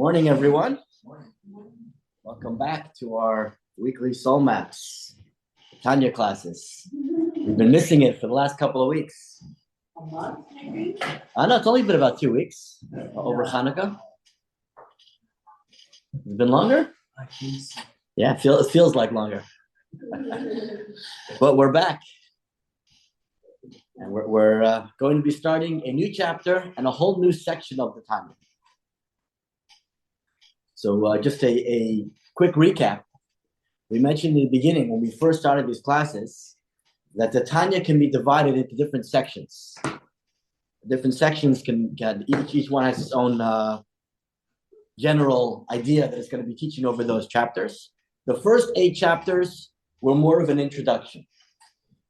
Morning, everyone. Welcome back to our weekly soul maps, Tanya classes. We've been missing it for the last couple of weeks. A month, maybe? No, it's only been about 2 weeks over Hanukkah. It's been longer? I think so. Yeah, it feels like longer. But we're back. And we're going to be starting a new chapter and a whole new section of the Tanya. So just a quick recap. We mentioned in the beginning when we first started these classes that the Tanya can be divided into different sections. Different sections can each one has its own general idea that it's going to be teaching over those chapters. The first 8 chapters were more of an introduction,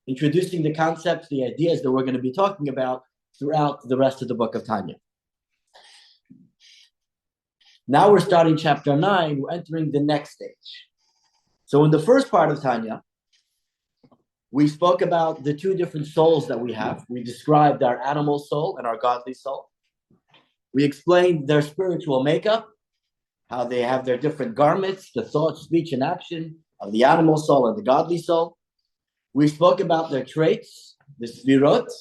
introducing the concepts, the ideas that we're going to be talking about throughout the rest of the book of Tanya. Now we're starting chapter 9, we're entering the next stage. So in the first part of Tanya, we spoke about the 2 different souls that we have. We described our animal soul and our godly soul. We explained their spiritual makeup, how they have their different garments, the thought, speech, and action of the animal soul and the godly soul. We spoke about their traits, the sfirot,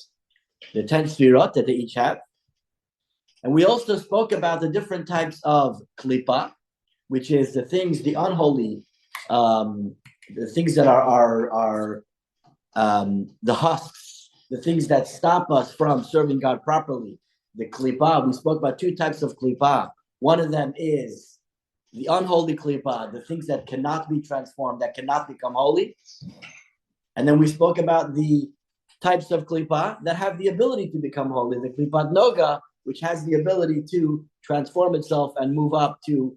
the 10 sfirot that they each have. And we also spoke about the different types of klipa, which is the things, the unholy, the things that are the husks, the things that stop us from serving God properly. The klipa, we spoke about 2 types of klipa. One of them is the unholy klipa, the things that cannot be transformed, that cannot become holy. And then we spoke about the types of klipa that have the ability to become holy, the klipat noga, which has the ability to transform itself and move up to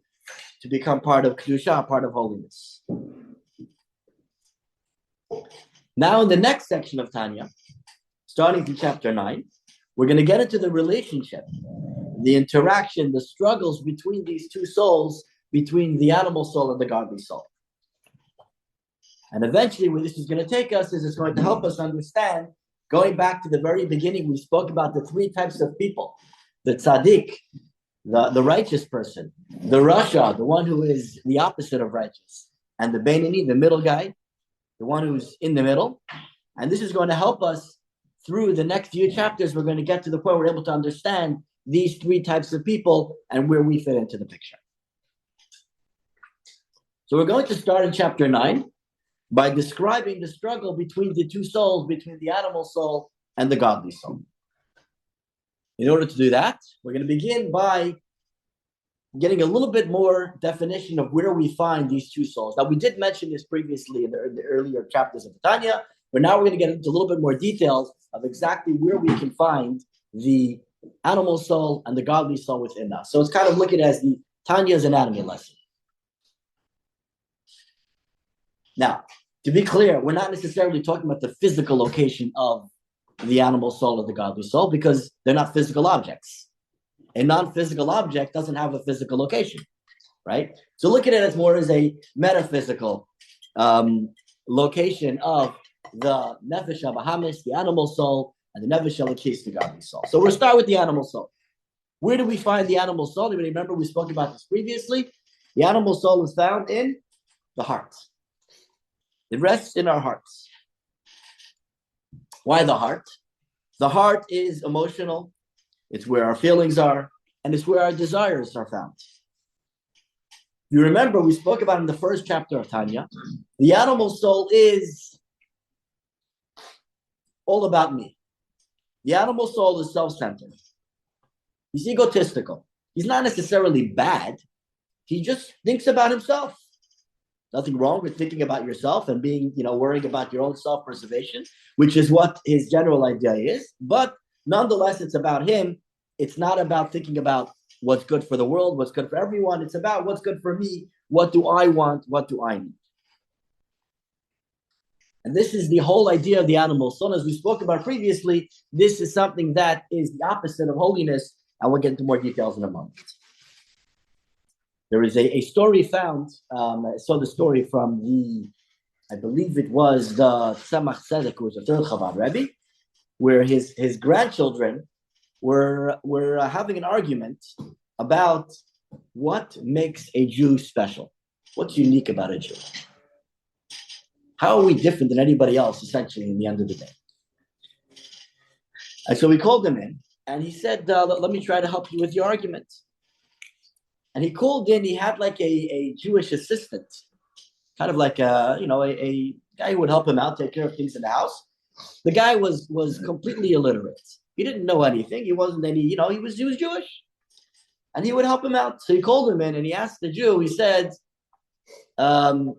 become part of kedusha, part of holiness. Now in the next section of Tanya, starting from chapter 9, we're going to get into the relationship, the interaction, the struggles between these 2 souls, between the animal soul and the godly soul. And eventually where this is going to take us is it's going to help us understand, going back to the very beginning, we spoke about the 3 types of people. The tzaddik, the righteous person, the rasha, the one who is the opposite of righteous, and the beinoni, the middle guy, the one who's in the middle. And this is going to help us through the next few chapters. We're going to get to the point where we're able to understand these 3 types of people and where we fit into the picture. So we're going to start in chapter 9 by describing the struggle between the 2 souls, between the animal soul and the godly soul. In order to do that, we're going to begin by getting a little bit more definition of where we find these 2 souls. Now, we did mention this previously in the earlier chapters of the Tanya, but now we're going to get into a little bit more details of exactly where we can find the animal soul and the godly soul within us. So it's kind of looking as the Tanya's anatomy lesson. Now, to be clear, we're not necessarily talking about the physical location of the animal soul or the godly soul because they're not physical objects. A non-physical object doesn't have a physical location, right? So look at it as more as a metaphysical location of the nefesh habahamis, the animal soul, and the nefesh elokis, the godly soul. So we'll start with the animal soul. Where do we find the animal soul? You remember we spoke about this previously. The animal soul is found in the heart. It rests in our hearts. Why the heart? The heart is emotional. It's where our feelings are, and it's where our desires are found. You remember we spoke about in the first chapter of Tanya, the animal soul is all about me. The animal soul is self-centered. He's egotistical. He's not necessarily bad. He just thinks about himself. Nothing wrong with thinking about yourself and being, worrying about your own self-preservation, which is what his general idea is. But nonetheless, it's about him. It's not about thinking about what's good for the world, what's good for everyone. It's about what's good for me. What do I want? What do I need? And this is the whole idea of the animal soul. As we spoke about previously, this is something that is the opposite of holiness. And we'll get into more details in a moment. There is a story found, I saw the story from I believe it was the Tzemach Tzedek, who was a third Chabad Rabbi, where his grandchildren were having an argument about what makes a Jew special? What's unique about a Jew? How are we different than anybody else, essentially, in the end of the day? And so we called him in, and he said, let me try to help you with your argument. And he called in, he had like a Jewish assistant, kind of like a guy who would help him out, take care of things in the house. The guy was completely illiterate. He didn't know anything. He wasn't any, he was Jewish. And he would help him out. So he called him in and he asked the Jew, he said, actually,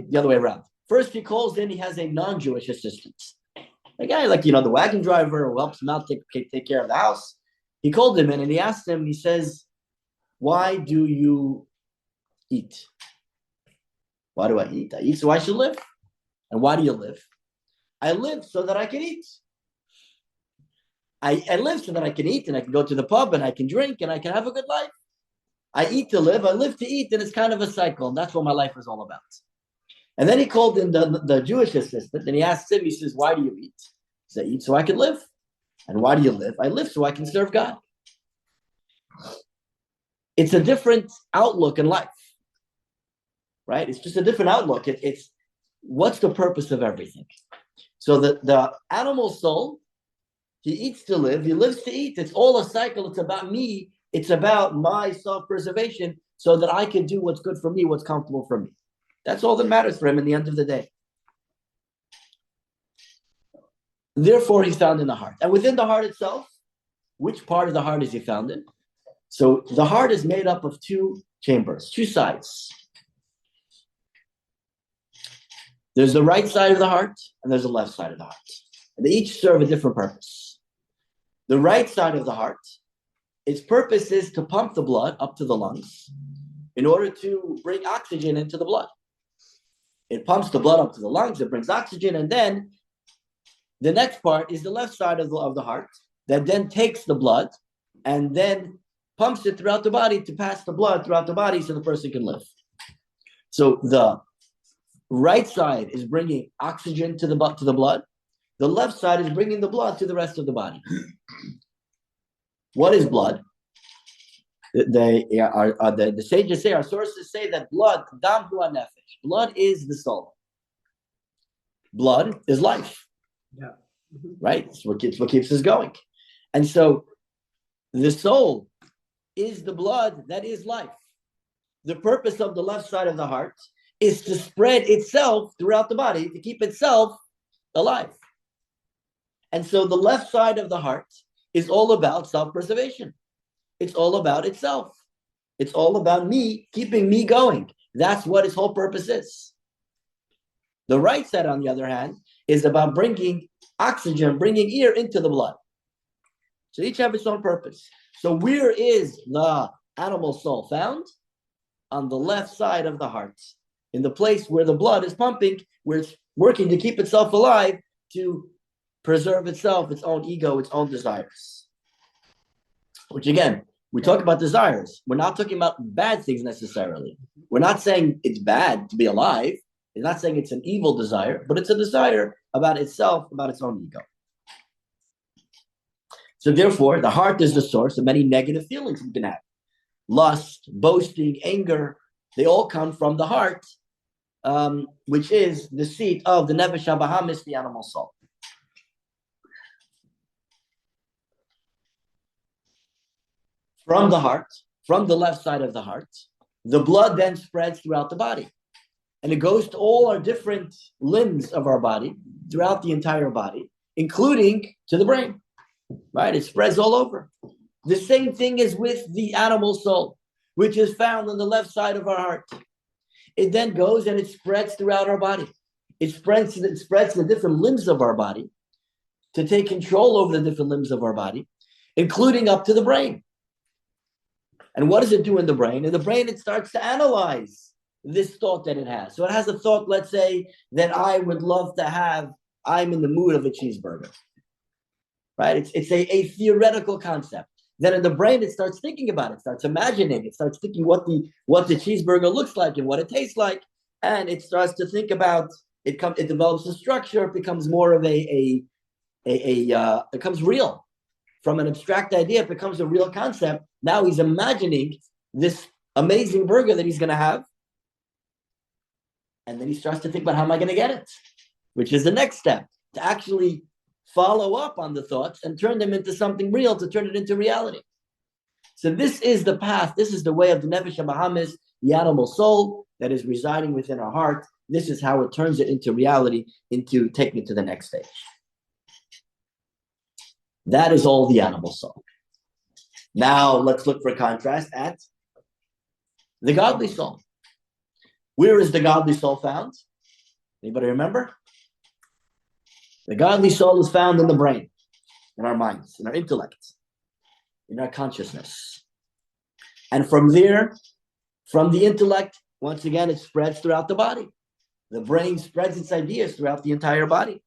the other way around. First, he calls in, he has a non-Jewish assistant. A guy like, the wagon driver who helps him out, take care of the house. He called him in and he asked him, he says, why do you eat? Why do I eat? I eat so I should live. And why do you live? I live so that I can eat. I live so that I can eat and I can go to the pub and I can drink and I can have a good life. I eat to live, I live to eat, and it's kind of a cycle. And that's what my life is all about. And then he called in the Jewish assistant and he asked him, he says, why do you eat? He said, I eat so I can live. And why do you live? I live so I can serve God. It's a different outlook in life, right? It's just a different outlook. It's what's the purpose of everything? So the animal soul, he eats to live, he lives to eat. It's all a cycle. It's about me. It's about my self-preservation so that I can do what's good for me, what's comfortable for me. That's all that matters for him in the end of the day. Therefore, he's found in the heart. And within the heart itself, which part of the heart is he found in? So the heart is made up of two chambers, two sides. There's the right side of the heart and there's the left side of the heart. And they each serve a different purpose. The right side of the heart, its purpose is to pump the blood up to the lungs in order to bring oxygen into the blood. It pumps the blood up to the lungs, it brings oxygen, and then the next part is the left side of the heart that then takes the blood and then pumps it throughout the body to pass the blood throughout the body so the person can live. So the right side is bringing oxygen to the blood. The left side is bringing the blood to the rest of the body. What is blood? The sages say, our sources say that blood, dam hu nefesh, blood is the soul. Blood is life. Yeah. Right? It's what keeps us going. And so the soul is the blood that is life. The purpose of the left side of the heart is to spread itself throughout the body, to keep itself alive. And so the left side of the heart is all about self-preservation. It's all about itself. It's all about me, keeping me going. That's what its whole purpose is. The right side, on the other hand, is about bringing oxygen, bringing air into the blood. So each have its own purpose. So where is the animal soul found? On the left side of the heart, in the place where the blood is pumping, where it's working to keep itself alive, to preserve itself, its own ego, its own desires. Which again, we talk about desires. We're not talking about bad things necessarily. We're not saying it's bad to be alive. It's not saying it's an evil desire, but it's a desire about itself, about its own ego. So therefore, the heart is the source of many negative feelings we can have. Lust, boasting, anger, they all come from the heart, which is the seat of the Nefesh HaBahamis, the animal soul. From the heart, from the left side of the heart, the blood then spreads throughout the body. And it goes to all our different limbs of our body, throughout the entire body, including to the brain. Right? It spreads all over. The same thing is with the animal soul, which is found on the left side of our heart. It then goes and it spreads throughout our body. It spreads to the different limbs of our body to take control over the different limbs of our body, including up to the brain. And what does it do in the brain? In the brain, it starts to analyze this thought that it has. So it has a thought, let's say, that I would love to have, I'm in the mood of a cheeseburger. Right? It's a theoretical concept. Then in the brain, it starts thinking about it, starts imagining, it starts thinking what the cheeseburger looks like and what it tastes like. And it starts to think about, it develops a structure, it becomes more of it becomes real. from an abstract idea, it becomes a real concept. Now he's imagining this amazing burger that he's going to have. And then he starts to think about, how am I going to get it? Which is the next step, to actually follow up on the thoughts and turn them into something real, to turn it into reality. So this is the path. This is the way of the Nefesh HaBahamis, the animal soul that is residing within our heart. This is how it turns it into reality, into taking it to the next stage. That is all the animal soul. Now let's look for contrast at the godly soul. Where is the godly soul found? Anybody remember? The godly soul is found in the brain, in our minds, in our intellect, in our consciousness. And from there, from the intellect, once again, it spreads throughout the body. The brain spreads its ideas throughout the entire body.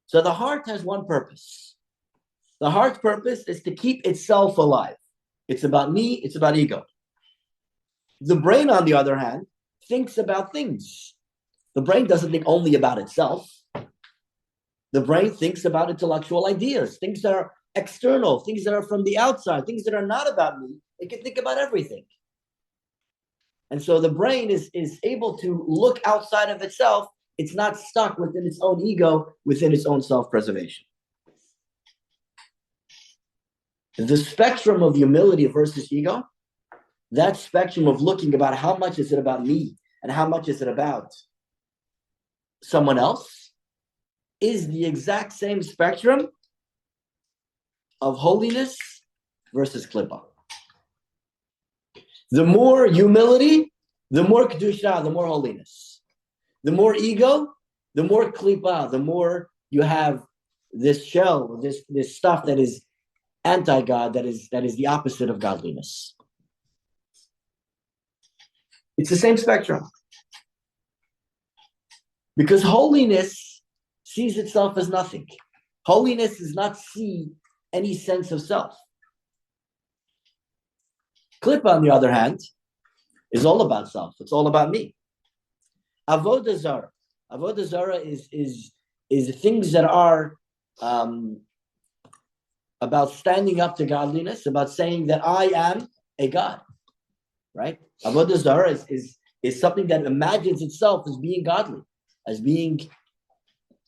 So the heart has one purpose. The heart's purpose is to keep itself alive. It's about me, it's about ego. The brain, on the other hand, thinks about things. The brain doesn't think only about itself. The brain thinks about intellectual ideas, things that are external, things that are from the outside, things that are not about me. It can think about everything. And so the brain is able to look outside of itself. It's not stuck within its own ego, within its own self-preservation. The spectrum of humility versus ego, that spectrum of looking about how much is it about me and how much is it about someone else, is the exact same spectrum of holiness versus klipa. The more humility, the more kedusha, the more holiness. The more ego, the more klipa, the more you have this shell, this stuff that is anti-God, that is the opposite of godliness. It's the same spectrum. Because holiness sees itself as nothing. Holiness does not see any sense of self. Klipa, on the other hand, is all about self. It's all about me. Avodah Zarah. Avodah Zarah is things that are about standing up to godliness, about saying that I am a God, right? Avodah Zarah is something that imagines itself as being godly, as being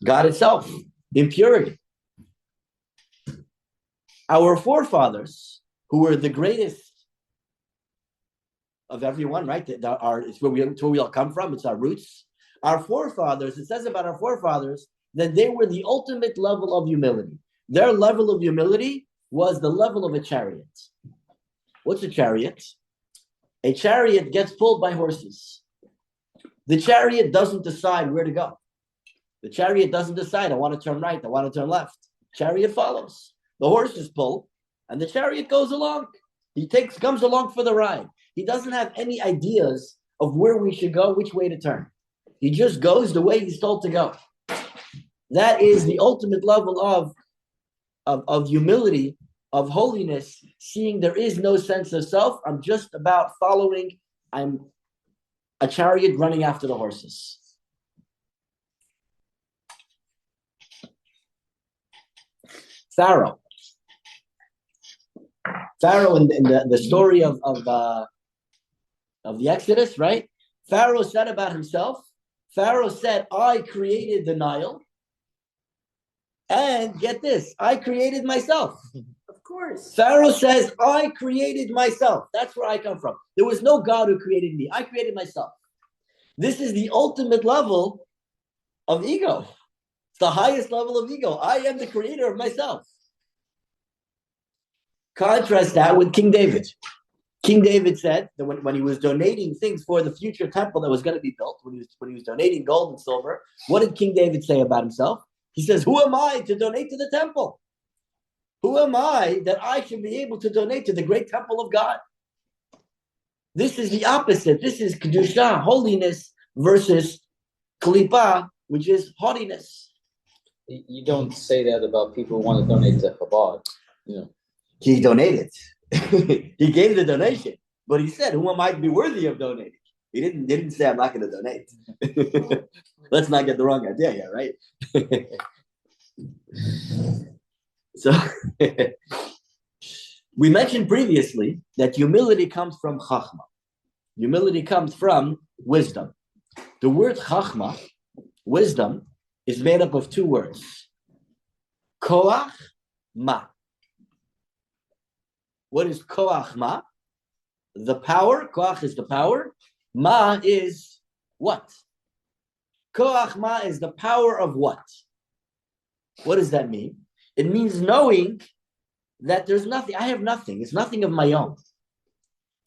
God itself, impurity. Our forefathers, who were the greatest of everyone, right? It's where we all come from. It's our roots. Our forefathers, it says about our forefathers that they were the ultimate level of humility. Their level of humility was the level of a chariot. What's a chariot? A chariot gets pulled by horses. The chariot doesn't decide where to go. The chariot doesn't decide, I want to turn right, I want to turn left. Chariot follows. The horses pull, and the chariot goes along. He comes along for the ride. He doesn't have any ideas of where we should go, which way to turn. He just goes the way he's told to go. That is the ultimate level of humility, of holiness, seeing there is no sense of self. I'm just about following. I'm a chariot running after the horses. Pharaoh in the story of the Exodus, right? Pharaoh said about himself, Pharaoh said, I created the Nile. And get this, I created myself. Of course. Pharaoh says, I created myself. That's where I come from. There was no God who created me. I created myself. This is the ultimate level of ego. It's the highest level of ego. I am the creator of myself. Contrast that with King David. King David said that when he was donating things for the future temple that was going to be built, when he was donating gold and silver, what did King David say about himself? He says, who am I to donate to the temple? Who am I that I should be able to donate to the great temple of God? This is the opposite. This is kedusha, holiness, versus klipa, which is haughtiness. You don't say that about people who want to donate to Chabad. You know. He donated. He gave the donation, but he said, who am I to be worthy of donating? He didn't say, I'm not going to donate. Let's not get the wrong idea here, right? So we mentioned previously that humility comes from chachma. Humility comes from wisdom. The word chachma, wisdom, is made up of two words. Koach ma. What is koach ma? The power. Koach is the power. Ma is what? Koach ma is the power of what? What does that mean? It means knowing that there's nothing. I have nothing. It's nothing of my own.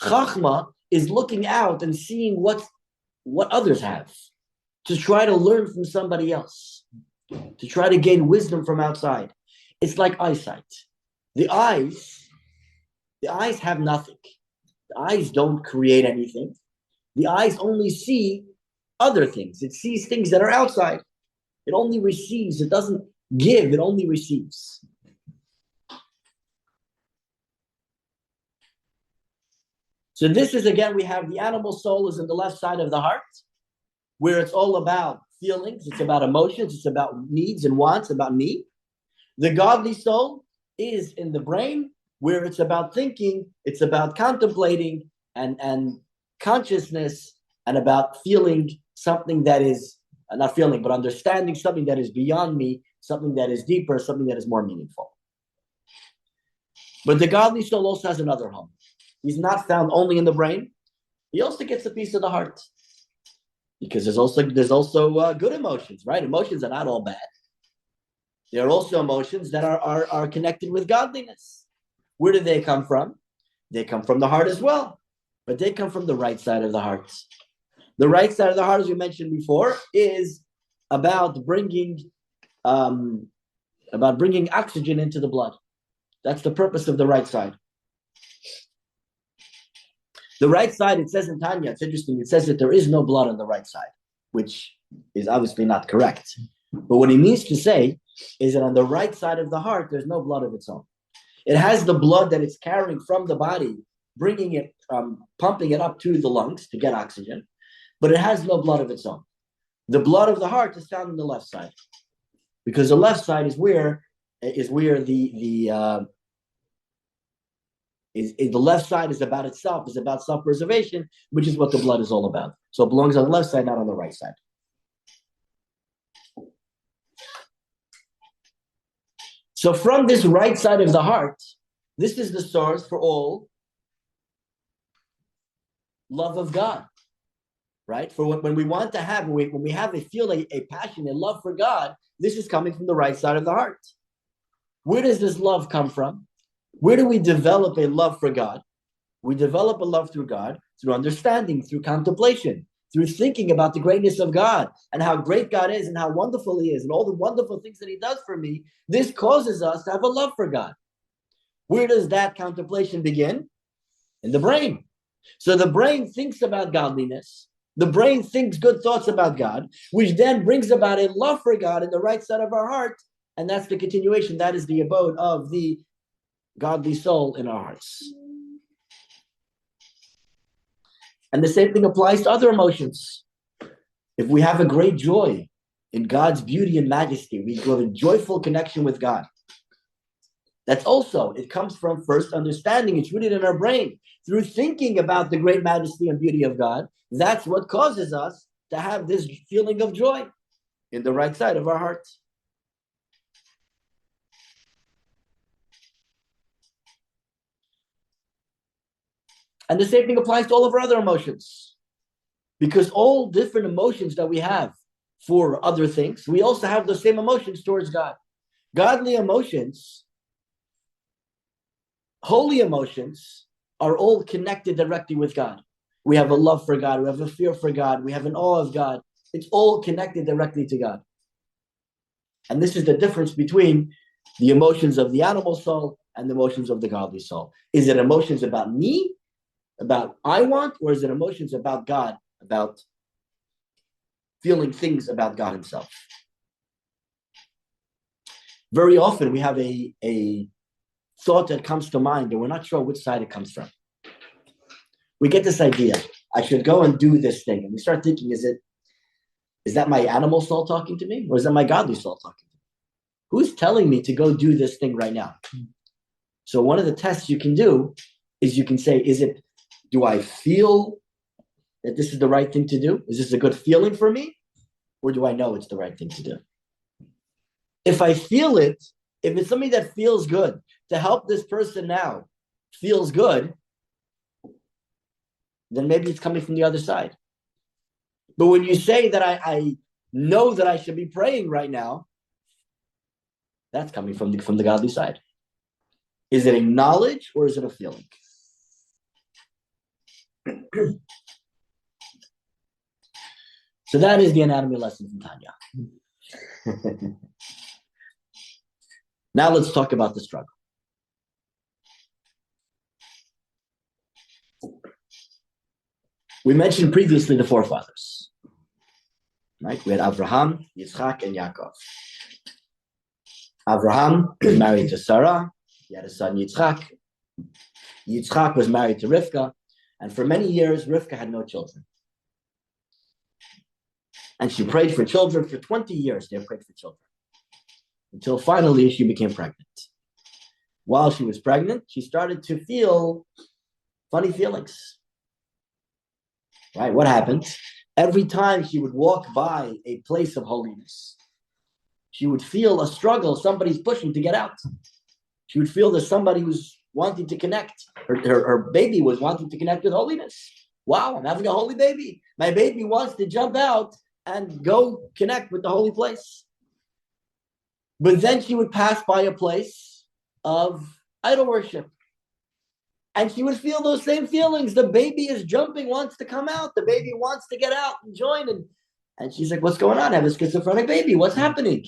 Chachma is looking out and seeing what others have, to try to learn from somebody else, to try to gain wisdom from outside. It's like eyesight. The eyes have nothing. The eyes don't create anything. The eyes only see other things. It sees things that are outside. It only receives. It doesn't give. It only receives. So this is, again, we have the animal soul is in the left side of the heart, where it's all about feelings, it's about emotions, it's about needs and wants, about me. The godly soul is in the brain, where it's about thinking, it's about contemplating and consciousness, and about feeling something that is, not feeling, but understanding something that is beyond me, something that is deeper, something that is more meaningful. But the godly soul also has another home. He's not found only in the brain. He also gets a piece of the heart. Because there's also good emotions, right? Emotions are not all bad. There are also emotions that are connected with godliness. Where do they come from? They come from the heart as well. But they come from the right side of the heart. The right side of the heart, as we mentioned before, is about bringing oxygen into the blood. That's the purpose of the right side. The right side, it says in Tanya, it's interesting, it says that there is no blood on the right side, which is obviously not correct. But what he means to say is that on the right side of the heart, there's no blood of its own. It has the blood that it's carrying from the body, bringing it, pumping it up to the lungs to get oxygen, but it has no blood of its own. The blood of the heart is found on the left side, because the left side is where the left side is about itself, is about self-preservation, which is what the blood is all about. So it belongs on the left side, not on the right side. So from this right side of the heart, this is the source for all love of God, right? For when we want to have, when we have feel a passion, a love for God, this is coming from the right side of the heart. Where does this love come from? Where do we develop a love for God? We develop a love through God, through understanding, through contemplation, through thinking about the greatness of God and how great God is and how wonderful He is and all the wonderful things that He does for me. This causes us to have a love for God. Where does that contemplation begin? In the brain. So the brain thinks about godliness. The brain thinks good thoughts about God, which then brings about a love for God in the right side of our heart. And that's the continuation. That is the abode of the godly soul in our hearts. And the same thing applies to other emotions. If we have a great joy in God's beauty and majesty, we have a joyful connection with God. That's also, it comes from first understanding. It's rooted in our brain. Through thinking about the great majesty and beauty of God, that's what causes us to have this feeling of joy in the right side of our heart. And the same thing applies to all of our other emotions. Because all different emotions that we have for other things, we also have the same emotions towards God. Godly emotions, holy emotions, are all connected directly with God. We have a love for God, we have a fear for God, we have an awe of God. It's all connected directly to God. And this is the difference between the emotions of the animal soul and the emotions of the godly soul. Is it emotions about me, about I want, or is it emotions about God, about feeling things about God Himself? Very often we have a thought that comes to mind and we're not sure which side it comes from. We get this idea, I should go and do this thing. And we start thinking, is that my animal soul talking to me? Or is that my godly soul talking to me? Who's telling me to go do this thing right now? So one of the tests you can do is you can say, do I feel that this is the right thing to do? Is this a good feeling for me? Or do I know it's the right thing to do? If I feel it, if it's something that feels good, to help this person now feels good, then maybe it's coming from the other side. But when you say that I know that I should be praying right now, that's coming from the godly side. Is it a knowledge or is it a feeling? So that is the anatomy lesson from Tanya. Now let's talk about the struggle. We mentioned previously the forefathers. Right? We had Abraham, Yitzchak, and Yaakov. Abraham was married to Sarah. He had a son, Yitzchak. Yitzchak was married to Rivka. And for many years, Rivka had no children. And she prayed for children for 20 years. They prayed for children. Until finally she became pregnant. While she was pregnant, she started to feel funny feelings. Right? What happened? Every time she would walk by a place of holiness, she would feel a struggle. Somebody's pushing to get out. She would feel that somebody was wanting to connect. Her baby was wanting to connect with holiness. Wow, I'm having a holy baby. My baby wants to jump out and go connect with the holy place. But then she would pass by a place of idol worship. And she would feel those same feelings. The baby is jumping, wants to come out. The baby wants to get out and join. And she's like, what's going on? I have a schizophrenic baby. What's happening?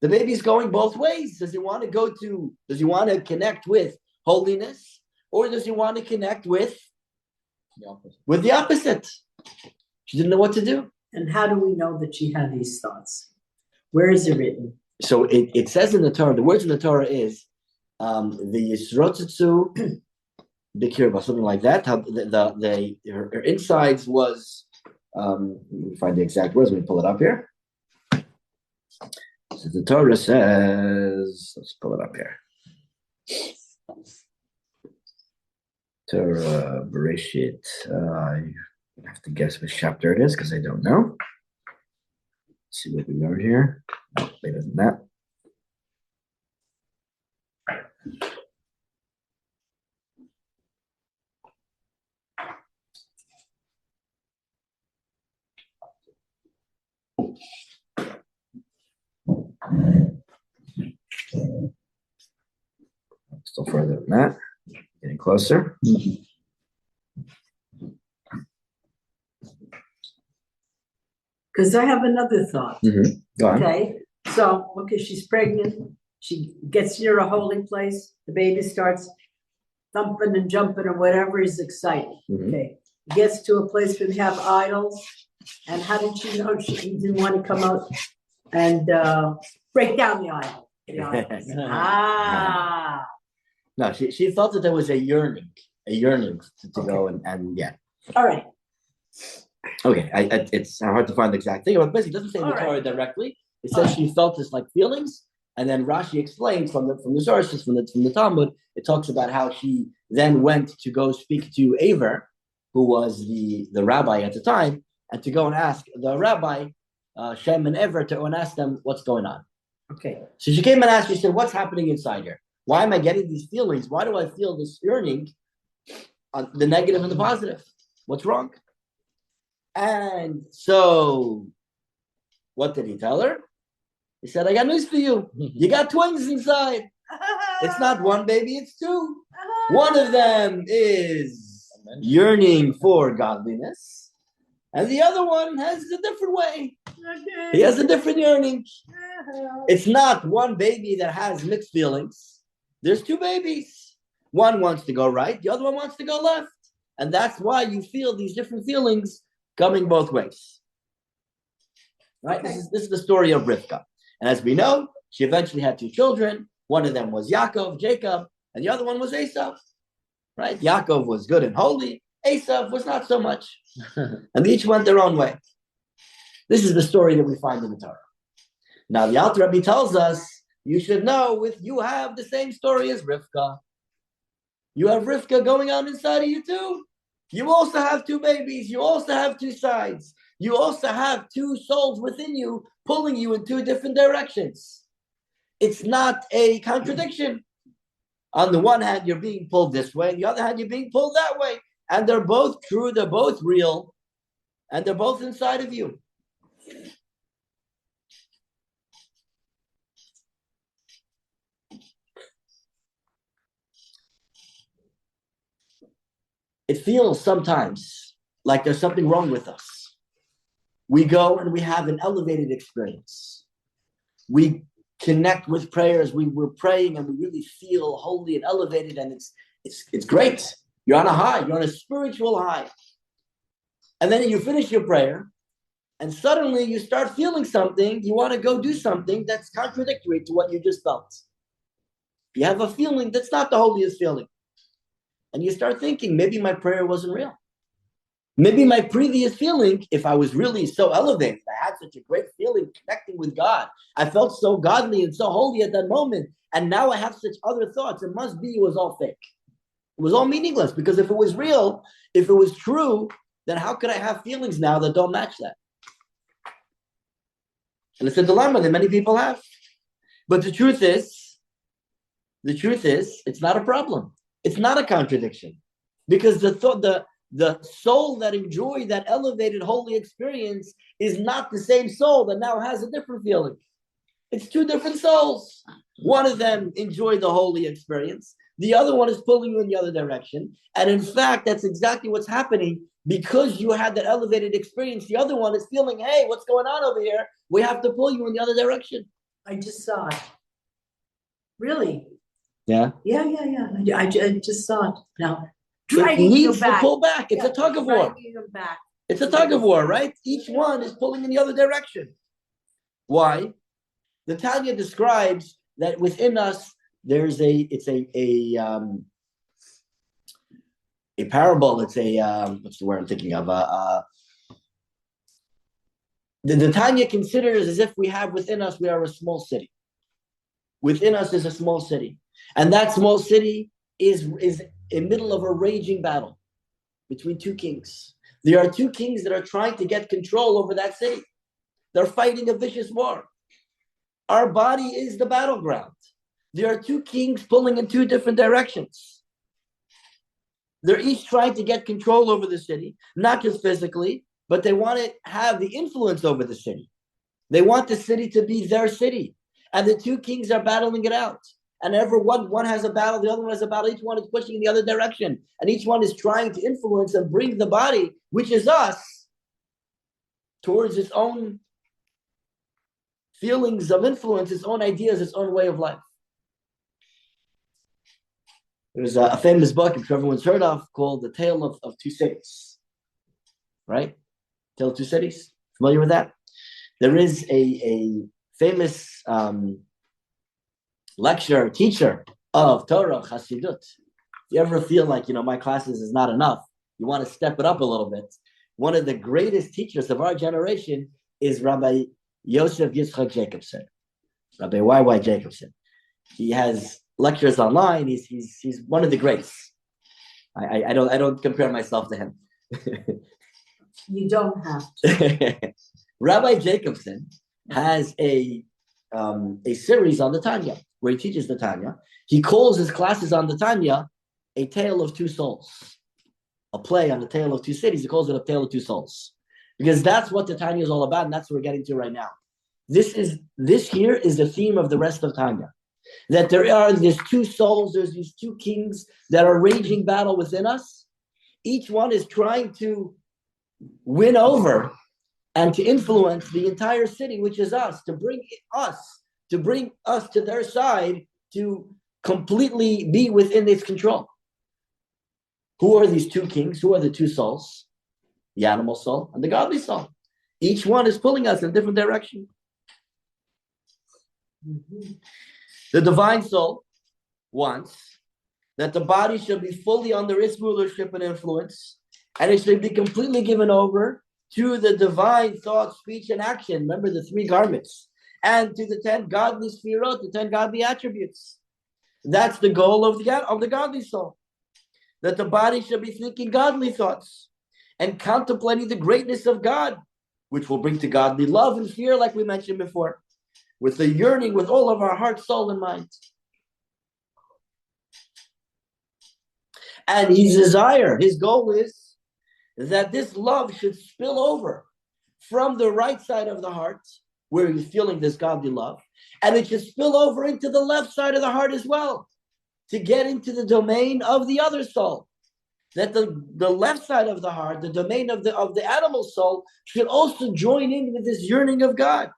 The baby's going both ways. Does he want to connect with holiness? Or does he want to connect with the opposite? She didn't know what to do. And how do we know that she had these thoughts? Where is it written? So it says in the Torah, the words in the Torah is the Yisrotzitzu Bikirba, something like that. How her insides was, let me find the exact words. Let me pull it up here. So the Torah says, let's pull it up here. Torah Bereshit. I have to guess which chapter it is because I don't know. Let's see what we are here. No, later than that. Still further than that. Getting closer. Because I have another thought. Mm-hmm. Go on. Okay, so she's pregnant. She gets near a holy place. The baby starts thumping and jumping or whatever is exciting. Mm-hmm. Okay, gets to a place where they have idols. And how did she know she didn't want to come out and break down the idol? No, she felt that there was a yearning to go and yeah. All right. Okay, it's hard to find the exact thing, but basically it doesn't say in the Torah directly. It says she felt this like feelings, and then Rashi explains from the sources from the Talmud. It talks about how she then went to go speak to Aver, who was the rabbi at the time, and to go and ask the rabbi Shem and Ever to go and ask them what's going on. Okay. So she came and asked. She said, "What's happening inside here? Why am I getting these feelings? Why do I feel this yearning on the negative and the positive? What's wrong?" And so, what did he tell her? He said, "I got news for you. You got twins inside. It's not one baby, it's two. One of them is yearning for godliness, and the other one has a different way. He has a different yearning. It's not one baby that has mixed feelings. There's two babies. One wants to go right, the other one wants to go left. And that's why you feel these different feelings coming both ways." Right? Okay. This is the story of Rivka. And as we know, she eventually had two children. One of them was Yaakov, Jacob, and the other one was Esav. Right? Yaakov was good and holy. Esav was not so much. And they each went their own way. This is the story that we find in the Torah. Now, the Alter Rabbi tells us you should know you have the same story as Rivka. You have Rivka going on inside of you too. You also have two babies. You also have two sides. You also have two souls within you pulling you in two different directions. It's not a contradiction. On the one hand, you're being pulled this way. On the other hand, you're being pulled that way. And they're both true. They're both real. And they're both inside of you. It feels sometimes like there's something wrong with us. We go and we have an elevated experience. We connect with prayers. We're praying and we really feel holy and elevated, and it's great. You're on a high. You're on a spiritual high. And then you finish your prayer, and suddenly you start feeling something. You want to go do something that's contradictory to what you just felt. You have a feeling that's not the holiest feeling. And you start thinking, maybe my prayer wasn't real. Maybe my previous feeling, if I was really so elevated, I had such a great feeling connecting with God. I felt so godly and so holy at that moment. And now I have such other thoughts. It must be it was all fake. It was all meaningless, because if it was real, if it was true, then how could I have feelings now that don't match that? And it's a dilemma that many people have. But the truth is, it's not a problem. It's not a contradiction. Because the soul that enjoyed that elevated holy experience is not the same soul that now has a different feeling. It's two different souls. One of them enjoyed the holy experience. The other one is pulling you in the other direction. And in fact, that's exactly what's happening. Because you had that elevated experience, the other one is feeling, hey, what's going on over here? We have to pull you in the other direction. I just saw it. Really? Yeah? Yeah. I just saw it. Now, It dragging needs you back. to pull back. It's a tug of war. Dragging them back. It's a tug of war, right? Each one is pulling in the other direction. Why? The Tanya describes that within us there's a parable. It's what's the word I'm thinking of? The Tanya considers as if we have within us, we are a small city. Within us is a small city, and that small city is in the middle of a raging battle between two kings. There are two kings that are trying to get control over that city. They're fighting a vicious war. Our body is the battleground. There are two kings pulling in two different directions. They're each trying to get control over the city, not just physically, but they want to have the influence over the city. They want the city to be their city. And the two kings are battling it out. And one has a battle, the other one has a battle. Each one is pushing in the other direction. And each one is trying to influence and bring the body, which is us, towards its own feelings of influence, its own ideas, its own way of life. There's a famous book, if everyone's heard of, called The Tale of Two Cities. Right? Tale of Two Cities. Familiar with that? There is a famous teacher of Torah, Chassidut. If you ever feel like, my classes is not enough, you want to step it up a little bit. One of the greatest teachers of our generation is Rabbi Yosef Yitzchak Jacobson. Rabbi Y.Y. Jacobson. He has lectures online. He's one of the greats. I don't compare myself to him. You don't have to. Rabbi Jacobson has a series on the Tanya where he teaches the Tanya. He calls his classes on the Tanya A Tale of Two Souls, a play on the Tale of Two Cities. He calls it A Tale of Two Souls because that's what the Tanya is all about, and that's what we're getting to right now. This here is the theme of the rest of Tanya. That there are these two souls, there's these two kings that are raging battle within us. Each one is trying to win over and to influence the entire city, which is us, to bring us to their side, to completely be within its control. Who are these two kings? Who are the two souls? The animal soul and the godly soul. Each one is pulling us in a different direction. Mm-hmm. The divine soul wants that the body should be fully under its rulership and influence, and it should be completely given over to the divine thought, speech, and action. Remember the three garments. and to the 10 godly sfirot, the 10 godly attributes. That's the goal of the godly soul. That the body should be thinking godly thoughts and contemplating the greatness of God, which will bring to godly love and fear, like we mentioned before, with a yearning with all of our heart, soul, and mind. And his desire, his goal is that this love should spill over from the right side of the heart, where he's feeling this godly love, and it should spill over into the left side of the heart as well, to get into the domain of the other soul. That the left side of the heart, the domain of the animal soul, should also join in with this yearning of God.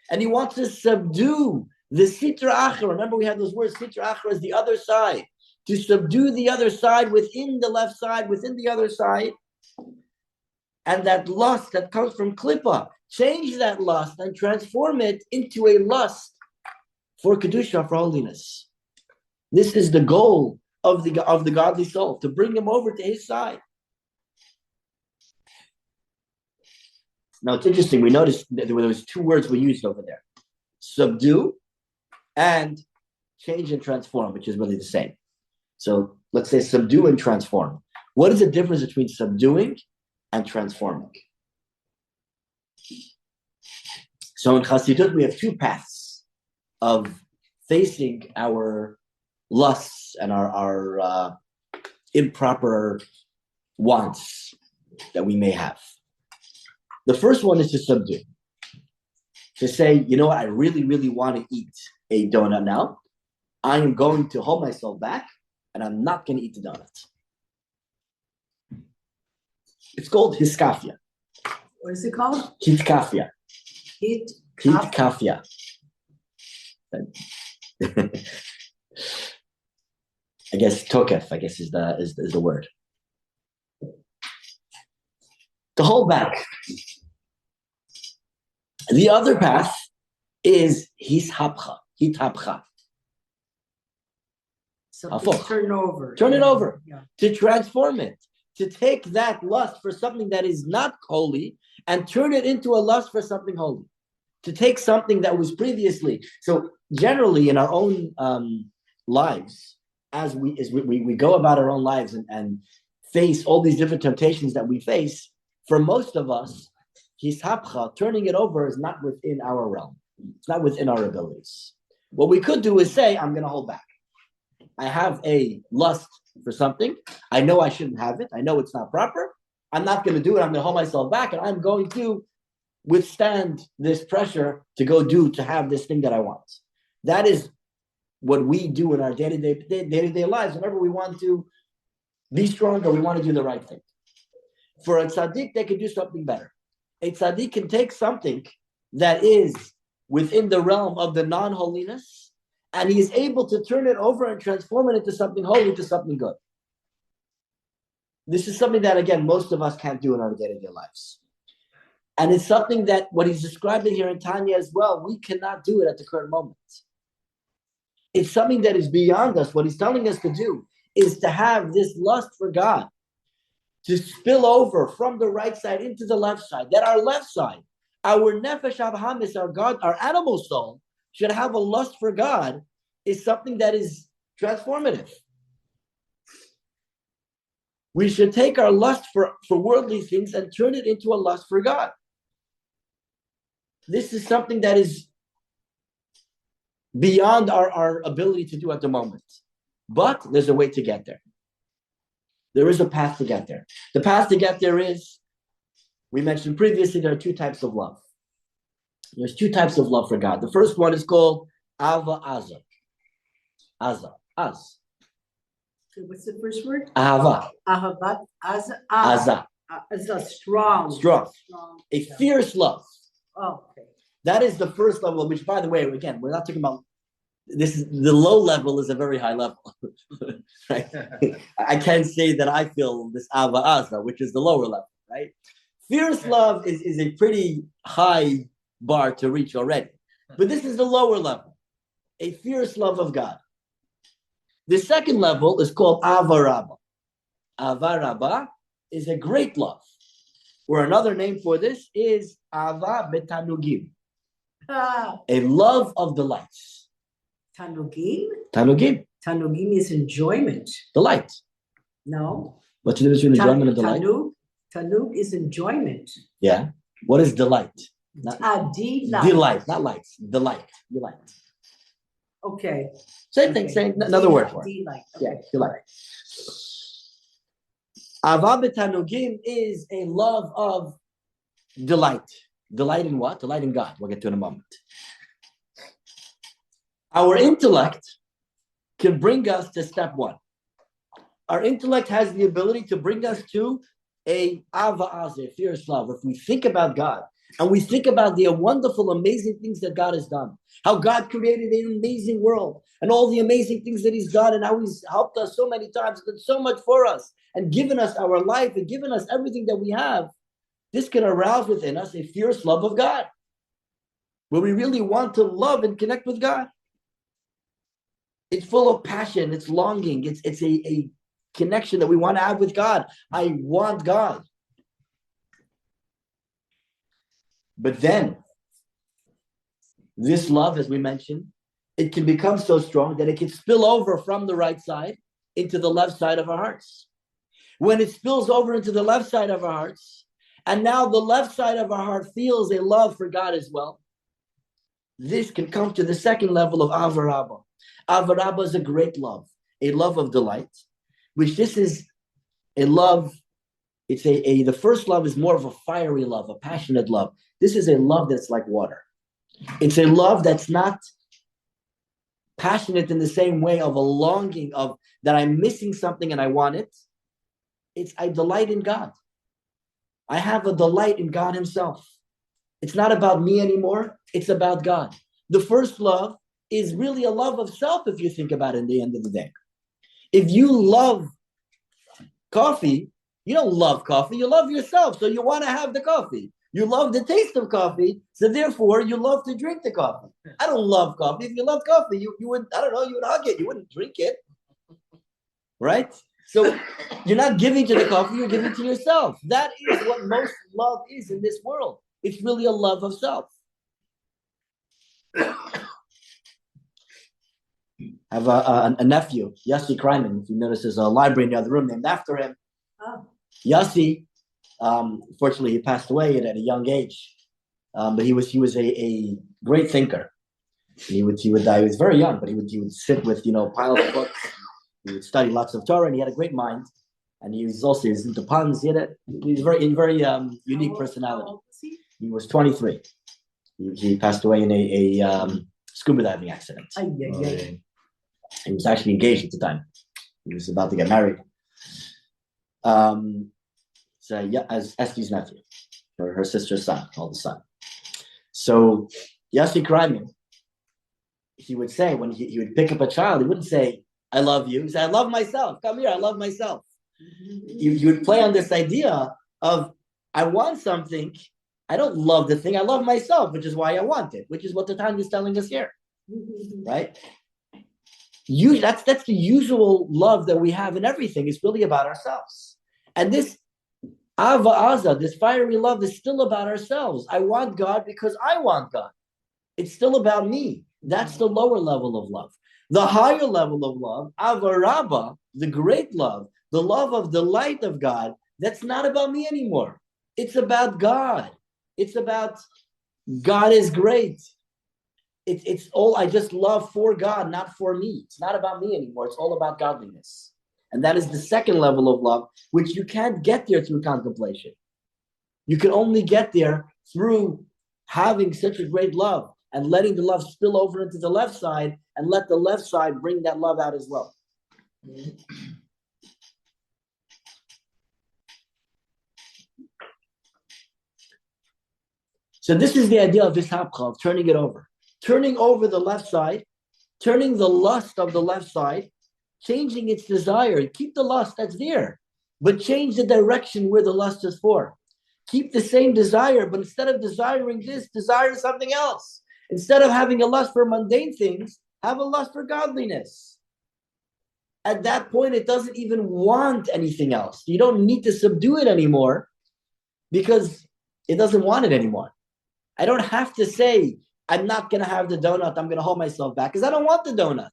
And he wants to subdue the sitra achra. Remember, we had those words, sitra achra is the other side. To subdue the other side within the left side, within the other side. And that lust that comes from klippa, change that lust and transform it into a lust for kedusha, for holiness. This is the goal of the godly soul, to bring him over to his side. Now it's interesting, we noticed that there was 2 words we used over there. Subdue and change and transform, which is really the same. So let's say subdue and transform. What is the difference between subduing and transforming? So in Chassidut, we have 2 paths of facing our lusts and our improper wants that we may have. The first one is to subdue. To say, you know what, I really, really want to eat a donut now. I am going to hold myself back, and I'm not going to eat the donut. It's called hiskafia. What is it called? Hitkafia. Hitkafia. I guess tokef, is the word. To hold back. The other path is hithapcha. So turn over. Turn it over. Yeah. To transform it. To take that lust for something that is not holy and turn it into a lust for something holy. To take something that was previously. So generally in our own lives, as we go about our own lives and face all these different temptations that we face, for most of us, hishapcha, turning it over, is not within our realm. It's not within our abilities. What we could do is say, I'm going to hold back. I have a lust for something. I know I shouldn't have it. I know it's not proper. I'm not going to do it. I'm going to hold myself back, and I'm going to withstand this pressure to have this thing that I want. That is what we do in our day-to-day lives. Whenever we want to be stronger, we want to do the right thing. For a tzaddik, they can do something better. A tzaddik can take something that is within the realm of the non-holiness, and he is able to turn it over and transform it into something holy, to something good. This is something that, again, most of us can't do in our day-to-day lives. And it's something that, what he's describing here in Tanya as well, we cannot do it at the current moment. It's something that is beyond us. What he's telling us to do is to have this lust for God, to spill over from the right side into the left side, that our left side, our nefesh abahamis, our God, our animal soul, should have a lust for God, is something that is transformative. We should take our lust for worldly things and turn it into a lust for God. This is something that is beyond our ability to do at the moment. But there's a way to get there. There is a path to get there. The path to get there is, we mentioned previously, there are 2 types of love. There's 2 types of love for God. The first one is called Ava Aza. Az. What's the first word? Ahava. Ahavat. Aza. Aza. Strong. A fierce love. Oh, okay. That is the first level, which, by the way, again, we're not talking about, this is the low level is a very high level. Right? I can't say that I feel this Ava Aza, which is the lower level, right? Fierce love is a pretty high bar to reach already. But this is the lower level, a fierce love of God. The second level is called Avarabba. Avarabba is a great love, or another name for this is Ava Betanugim. A love of delights. Tanugim? Tanugim, Tanugim is enjoyment. delight. No. What's the difference between enjoyment and delight? Tanug is enjoyment. Yeah. What is delight? Delight. Delight, not lights. Delight. Okay. Same thing, same another word for it. Delight. Yeah, delight. Ava b'tanugim is a love of delight. Delight in what? Delight in God. We'll get to in a moment. Our intellect can bring us to step one. Our intellect has the ability to bring us to a fierce love. If we think about God and we think about the wonderful, amazing things that God has done, how God created an amazing world and all the amazing things that He's done and how He's helped us so many times, done so much for us and given us our life and given us everything that we have, this can arouse within us a fierce love of God, where we really want to love and connect with God. It's full of passion, it's longing, it's a connection that we want to have with God. I want God. But then, this love, as we mentioned, it can become so strong that it can spill over from the right side into the left side of our hearts. When it spills over into the left side of our hearts, and now the left side of our heart feels a love for God as well, this can come to the second level of Avarabba. Avarabba is a great love, a love of delight, which this is a love, it's the first love is more of a fiery love, a passionate love. This is a love that's like water. It's a love that's not passionate in the same way of a longing of that I'm missing something and I want it. It's I delight in God. I have a delight in God Himself. It's not about me anymore. It's about God. The first love is really a love of self if you think about it in the end of the day. If you love coffee, you don't love coffee, you love yourself. So you want to have the coffee. You love the taste of coffee, so therefore you love to drink the coffee. I don't love coffee. If you love coffee, you would, I don't know, you would hug it. You wouldn't drink it. Right? So you're not giving to the coffee, you're giving to yourself. That is what most love is in this world. It's really a love of self. I have a nephew, Yossi Kreiman. If you notice, there's a library in the other room named after him. Oh. Yossi, fortunately, he passed away at a young age, but he was a great thinker. He would die. He was very young, but he would sit with piles of books. He would study lots of Torah, and he had a great mind. And he was into puns. He was very unique personality. How old was he? He was 23. He passed away in a scuba diving accident. He was actually engaged at the time. He was about to get married. As Esther's nephew, her sister's son, oldest son. So Yossi Kreiman, he would say when he would pick up a child, he wouldn't say, "I love you." He said, "I love myself. Come here, I love myself." You would play on this idea of, I want something. I don't love the thing. I love myself, which is why I want it, which is what the Tanya is telling us here. Right? That's the usual love that we have in everything. It's really about ourselves. And this Ava Aza, this fiery love, is still about ourselves. I want God because I want God. It's still about me. That's the lower level of love. The higher level of love, Ava Rabba, the great love, the love of delight of God, that's not about me anymore. It's about God. It's about God is great. It's all I just love for God, not for me. It's not about me anymore. It's all about godliness. And that is the second level of love, which you can't get there through contemplation. You can only get there through having such a great love and letting the love spill over into the left side and let the left side bring that love out as well. So this is the idea of Vishapcha, of turning it over. Turning over the left side, turning the lust of the left side, changing its desire. Keep the lust that's there, but change the direction where the lust is for. Keep the same desire, but instead of desiring this, desire something else. Instead of having a lust for mundane things, have a lust for godliness. At that point, it doesn't even want anything else. You don't need to subdue it anymore because it doesn't want it anymore. I don't have to say, I'm not going to have the donut. I'm going to hold myself back because I don't want the donut.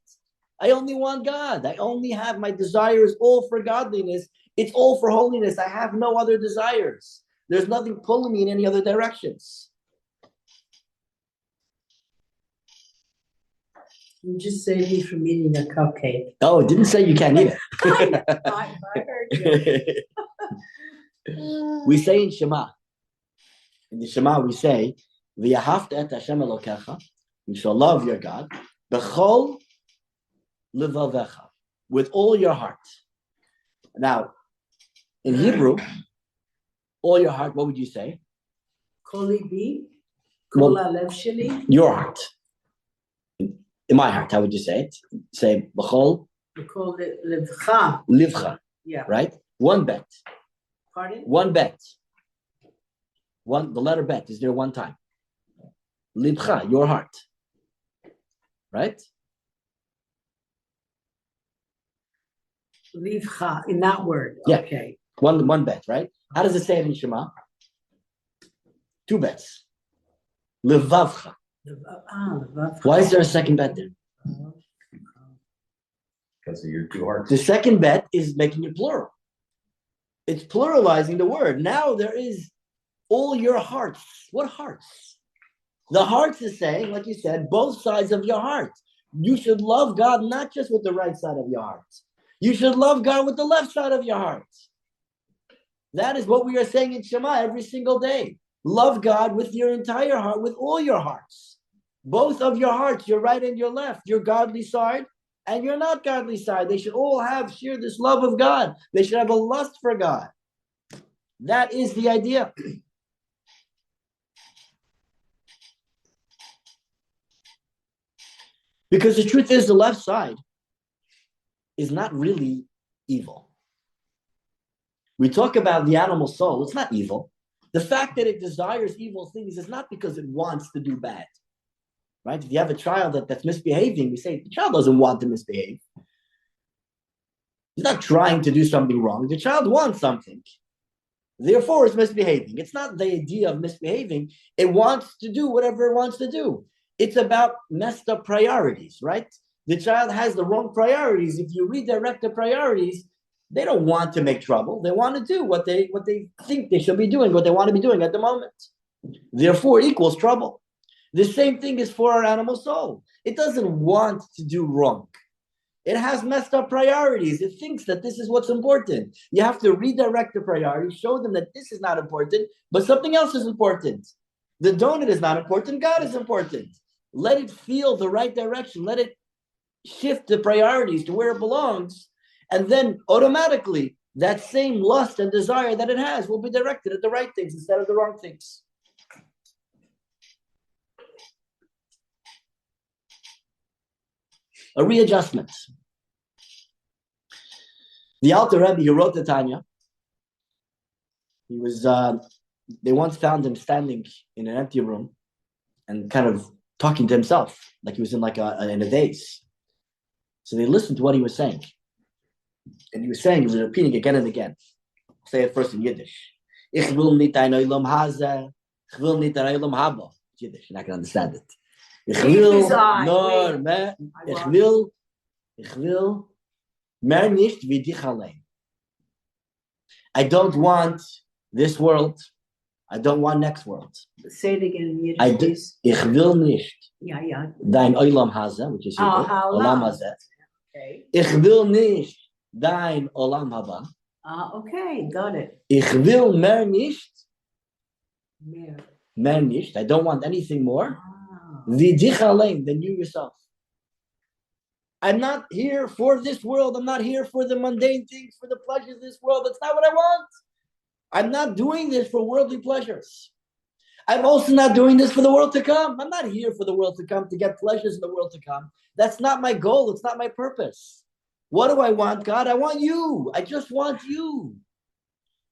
I only want God. I only have my desires all for godliness. It's all for holiness. I have no other desires. There's nothing pulling me in any other directions. You just saved me from eating a cupcake. Oh, it didn't say you can't eat it. I heard you. We say in Shema. In the Shema we say, "V'yahavta et Hashem Elokecha." You shall love your God. B'chol levavecha, with all your heart. Now, in Hebrew, all your heart, what would you say? Kol libi, kol halev sheli. Your heart. In my heart, how would you say it? Say b'chol Kol livcha. livcha. Yeah. Right? One bet. Pardon? One bet. The letter bet is there one time. Libcha, your heart. Right? Livcha, in that word. Yeah. Okay. One bet, right? How does it say it in Shema? Two bets. Levavcha. Why is there a second bet there? Because of your two hearts. The second bet is making it plural. It's pluralizing the word. Now there is all your hearts. What hearts? The hearts is saying, like you said, both sides of your heart. You should love God not just with the right side of your heart. You should love God with the left side of your heart. That is what we are saying in Shema every single day. Love God with your entire heart, with all your hearts. Both of your hearts, your right and your left, your godly side and your not godly side. They should all share this love of God. They should have a lust for God. That is the idea. Because the truth is, the left side is not really evil. We talk about the animal soul. It's not evil. The fact that it desires evil things is not because it wants to do bad. Right? If you have a child that's misbehaving, we say the child doesn't want to misbehave. He's not trying to do something wrong. The child wants something. Therefore, it's misbehaving. It's not the idea of misbehaving. It wants to do whatever it wants to do. It's about messed up priorities, right? The child has the wrong priorities. If you redirect the priorities, they don't want to make trouble. They want to do what they think they should be doing, what they want to be doing at the moment. Therefore, it equals trouble. The same thing is for our animal soul. It doesn't want to do wrong. It has messed up priorities. It thinks that this is what's important. You have to redirect the priorities, show them that this is not important, but something else is important. The donut is not important. God is important. Let it feel the right direction. Let it shift the priorities to where it belongs. And then automatically, that same lust and desire that it has will be directed at the right things instead of the wrong things. A readjustment. The Alter Rabbi who wrote the Tanya, he was, they once found him standing in an empty room and kind of talking to himself, like he was in in a daze. So they listened to what he was saying. And he was repeating again and again. Say it first in Yiddish. Ich will nicht ein Olam haze, ich will nicht ein Olam haba. Yiddish, you're not going to understand it. Ich will mehr nicht wie dich allein. I don't want this world. I don't want next world. Say it again in Yiddish, please. Ich will nicht Yeah. dein Olam haze, which is Hebrew, Olam haze. Okay. Ich will nicht dein Olam haba. Okay, got it. Ich will mehr nicht. Mehr. Mehr nicht. I don't want anything more. Wie dich allein, than you yourself. I'm not here for this world. I'm not here for the mundane things, for the pleasures of this world. That's not what I want. I'm not doing this for worldly pleasures. I'm also not doing this for the world to come. I'm not here for the world to come to get pleasures in the world to come. That's not my goal. It's not my purpose. What do I want, God? I want you. I just want you.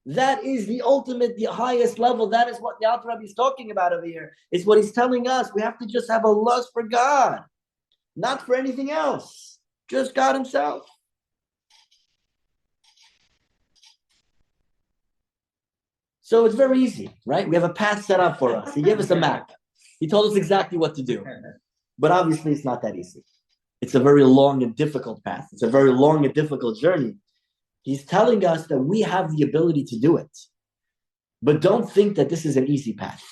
That is the ultimate, the highest level. That is what the Alter Rabbi is talking about over here. It's what he's telling us. We have to just have a lust for God, not for anything else. Just God himself. So it's very easy, right? We have a path set up for us. He gave us a map. He told us exactly what to do. But obviously, it's not that easy. It's a very long and difficult path. It's a very long and difficult journey. He's telling us that we have the ability to do it. But don't think that this is an easy path.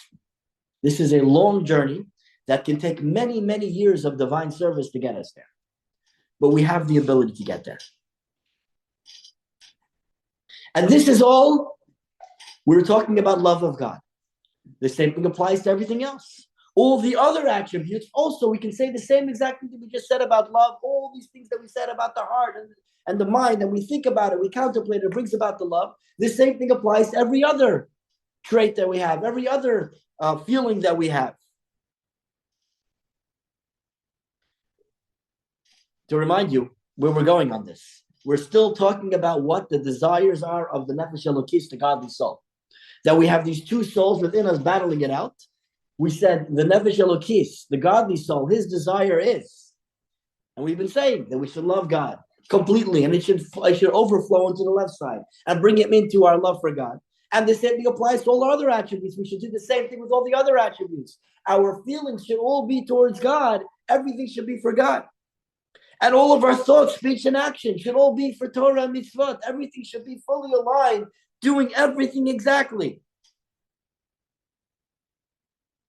This is a long journey that can take many, many years of divine service to get us there. But we have the ability to get there. And this is all, we're talking about love of God. The same thing applies to everything else. All the other attributes, also, we can say the same exact thing that we just said about love, all these things that we said about the heart and the mind, and we think about it, we contemplate it, it brings about the love. The same thing applies to every other trait that we have, every other feeling that we have. To remind you where we're going on this, we're still talking about what the desires are of the Nefesh Elokis, the godly soul. That we have these two souls within us battling it out. We said the Nefesh Elokis, the godly soul, his desire is, and we've been saying that we should love God completely, and it should overflow into the left side and bring him into our love for God. And the same thing applies to all our other attributes. We should do the same thing with all the other attributes. Our feelings should all be towards God. Everything should be for God. And all of our thoughts, speech, and action should all be for Torah and mitzvot. Everything should be fully aligned, doing everything exactly,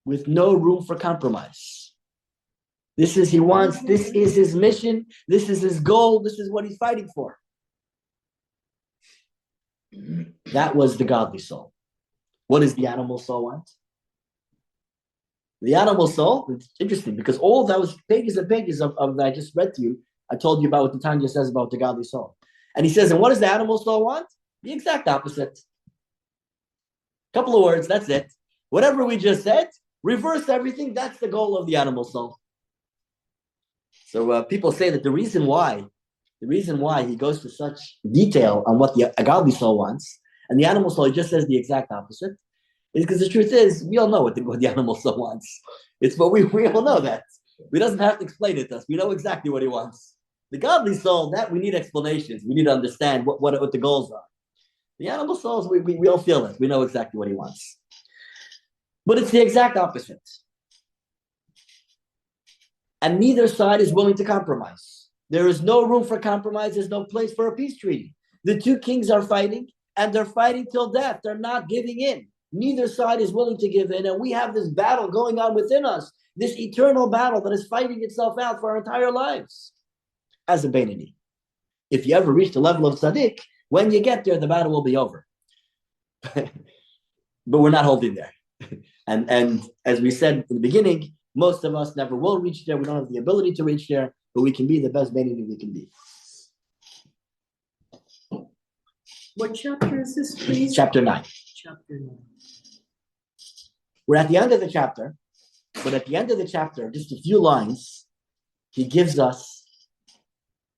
with no room for compromise. This is his mission, this is his goal, this is what he's fighting for. That was the godly soul. What does the animal soul want? The animal soul, it's interesting because all those pages and pages of that I just read to you, I told you about what the Tanya says about the godly soul. And he says, and what does the animal soul want? The exact opposite. Couple of words, that's it. Whatever we just said, reverse everything, that's the goal of the animal soul. So people say that the reason why he goes to such detail on what the godly soul wants, and the animal soul, he just says the exact opposite, is because the truth is, we all know what the animal soul wants. It's what we all know that. We doesn't have to explain it to us. We know exactly what he wants. The godly soul, that we need explanations. We need to understand what the goals are. The animal souls, we all feel it. We know exactly what he wants. But it's the exact opposite. And neither side is willing to compromise. There is no room for compromise. There's no place for a peace treaty. The two kings are fighting, and they're fighting till death. They're not giving in. Neither side is willing to give in, and we have this battle going on within us, this eternal battle that is fighting itself out for our entire lives. As a Beinoni, if you ever reach the level of tzaddik, when you get there, the battle will be over. But we're not holding there. And as we said in the beginning, most of us never will reach there. We don't have the ability to reach there, but we can be the best Beinoni we can be. What chapter is this, please? Chapter 9. Chapter 9. We're at the end of the chapter, but at the end of the chapter, just a few lines, he gives us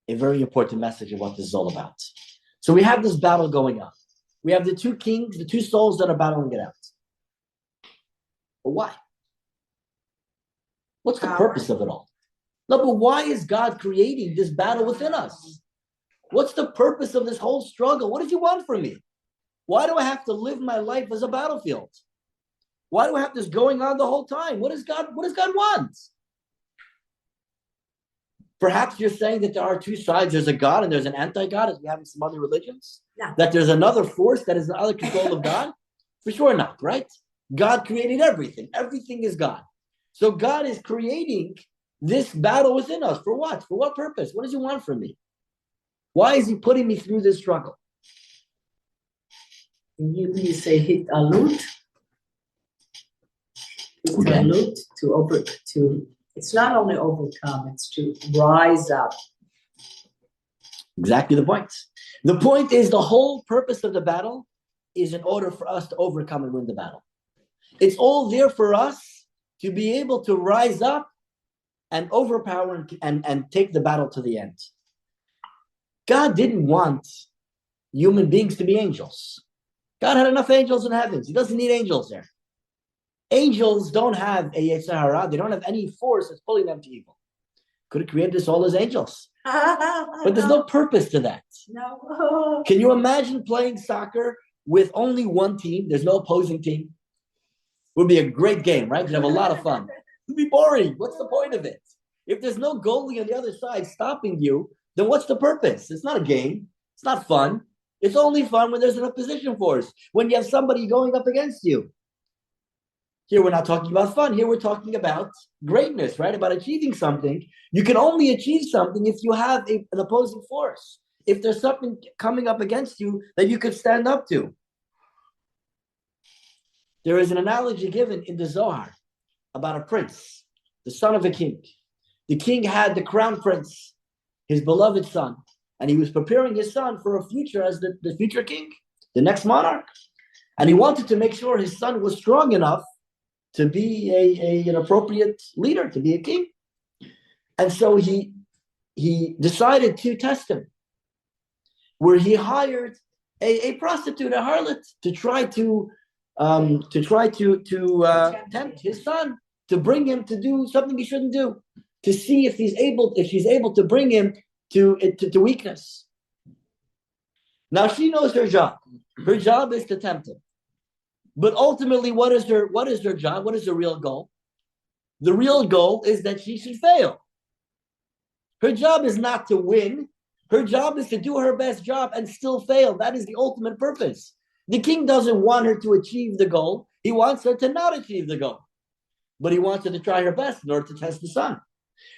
a very important message of what this is all about. So we have this battle going on. We have the two kings, the two souls that are battling it out. But why? What's the purpose of it all? No, but why is God creating this battle within us? What's the purpose of this whole struggle? What does he want from me? Why do I have to live my life as a battlefield? Why do I have this going on the whole time? What does God want? Perhaps you're saying that there are two sides. There's a God and there's an anti-God, as we have in some other religions. Yeah. That there's another force that is under the control of God. For sure not, right? God created everything. Everything is God. So God is creating this battle within us. For what? For what purpose? What does he want from me? Why is he putting me through this struggle? You say hit alut. Okay. To it's not only overcome, it's to rise up. Exactly the point. The point is the whole purpose of the battle is in order for us to overcome and win the battle. It's all there for us to be able to rise up and overpower and take the battle to the end. God didn't want human beings to be angels. God had enough angels in heavens. He doesn't need angels there. Angels don't have a Yetzer Hara. They don't have any force that's pulling them to evil. Could have created us all as angels. But there's no purpose to that. No. Can you imagine playing soccer with only one team? There's no opposing team. Would be a great game, right? You'd have a lot of fun. It'd be boring. What's the point of it? If there's no goalie on the other side stopping you, then what's the purpose? It's not a game. It's not fun. It's only fun when there's an opposition force, when you have somebody going up against you. Here we're not talking about fun. Here we're talking about greatness, right? About achieving something. You can only achieve something if you have an opposing force. If there's something coming up against you that you could stand up to. There is an analogy given in the Zohar about a prince, the son of a king. The king had the crown prince, his beloved son, and he was preparing his son for a future as the future king, the next monarch. And he wanted to make sure his son was strong enough to be an appropriate leader, to be a king. And so he decided to test him, where he hired a prostitute, a harlot, to try to tempt his son, to bring him to do something he shouldn't do, to see if she's able to bring him to weakness. Now she knows her job. Her job is to tempt him. But ultimately, what is her job? What is the real goal? The real goal is that she should fail. Her job is not to win. Her job is to do her best job and still fail. That is the ultimate purpose. The king doesn't want her to achieve the goal. He wants her to not achieve the goal. But he wants her to try her best in order to test the son.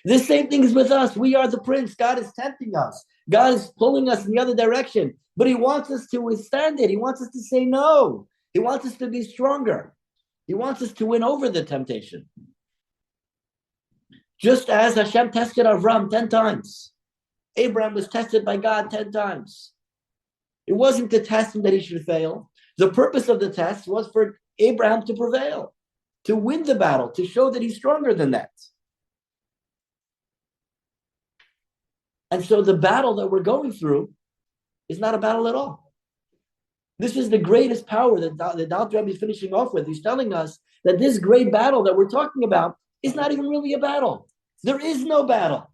The same thing is with us. We are the prince. God is tempting us. God is pulling us in the other direction. But he wants us to withstand it. He wants us to say no. He wants us to be stronger. He wants us to win over the temptation. Just as Hashem tested Avram 10 times. Abraham was tested by God 10 times. It wasn't to test him that he should fail. The purpose of the test was for Abraham to prevail, to win the battle, to show that he's stronger than that. And so the battle that we're going through is not a battle at all. This is the greatest power that the Dr. Rabbi is finishing off with. He's telling us that this great battle that we're talking about is not even really a battle. There is no battle.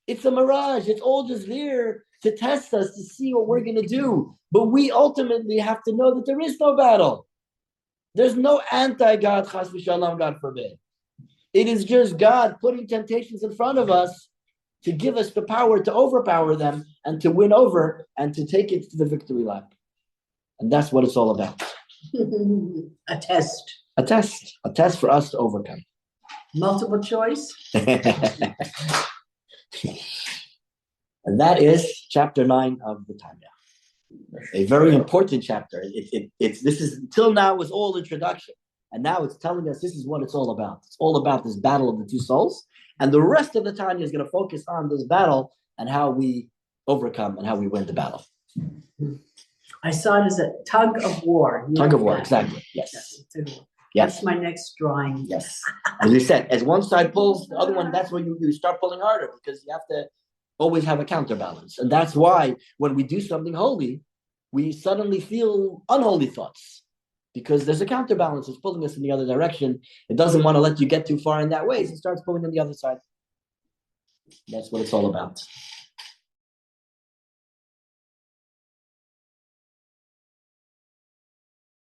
It's a mirage. It's all just there to test us, to see what we're going to do. But we ultimately have to know that there is no battle. There's no anti-God, chas v'shalom, God forbid. It is just God putting temptations in front of us to give us the power to overpower them and to win over and to take it to the victory lap. And that's what it's all about. A test. A test. A test for us to overcome. Multiple choice. And that is chapter 9 of the Tanya. A very important chapter. This is until now was all introduction. And now it's telling us this is what it's all about. It's all about this battle of the two souls. And the rest of the Tanya is going to focus on this battle and how we overcome and how we win the battle. I saw it as a tug of war. Tug of war, exactly. Yes. Yes. That's my next drawing. Yes. As we said, as one side pulls, the other one, that's when you start pulling harder because you have to always have a counterbalance. And that's why when we do something holy, we suddenly feel unholy thoughts because there's a counterbalance. It's pulling us in the other direction. It doesn't want to let you get too far in that way. So it starts pulling on the other side. That's what it's all about.